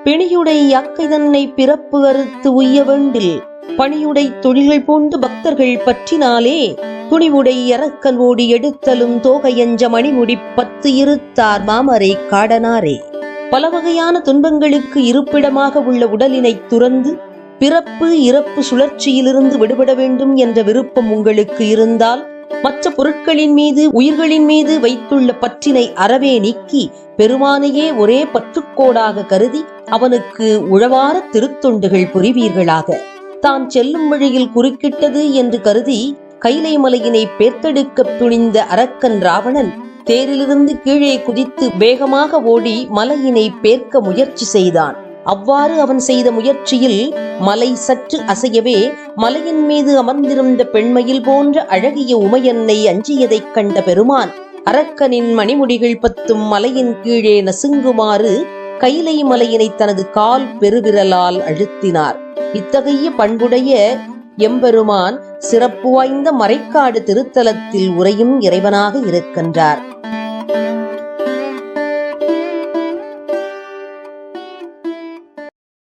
பிணியுடை அக்கை தன்னை பிறப்பு அறுத்து உய்ய வேண்டில் பணியுடை தொழில்கள் பூண்டு பக்தர்கள் பற்றினாலே துணிவுடை அரக்கன் ஓடி எடுத்தலும் தோகையஞ்ச மணிமுடி 10 இருத்தார் மாமரை காடனாரே. பல வகையான துன்பங்களுக்கு இருப்பிடமாக உள்ள உடலினை துறந்து பிறப்பு இறப்பு சுழற்சியிலிருந்து விடுபட வேண்டும் என்ற விருப்பம் உங்களுக்கு இருந்தால் மற்ற பொருட்களின் மீது உயிர்களின் மீது வைத்துள்ள பற்றினை அறவே நீக்கி பெருமானையே ஒரே பற்றுக்கோடாக கருதி அவனுக்கு உழவார திருத்தொண்டுகள் புரிவீர்களாக. தான் செல்லும் வழியில் குறுக்கிட்டது என்று கருதி கைலை மலையினை பேர்த்தெடுக்க துணிந்த அரக்கன் ராவணன் தேரிலிருந்து கீழே குதித்து வேகமாக ஓடி மலையினை பேர்க்க முயற்சி செய்தான். அவ்வாறு அவன் செய்த முயற்சியில் மலை சற்று அசையவே மலையின் மீது அமர்ந்திருந்த பெண்மயில் போன்ற அழகிய உமையன்னை அஞ்சியதைக் கண்ட பெருமான் அரக்கனின் மணிமுடிகள் 10 மலையின் கீழே நசுங்குமாறு கைலை மலையினை தனது கால் பெருவிரலால் அழுத்தினார். இத்தகைய பண்புடைய எம்பெருமான் சிறப்பு வாய்ந்த மறைக்காடு திருத்தலத்தில் உறையும் இறைவனாக இருக்கின்றார்.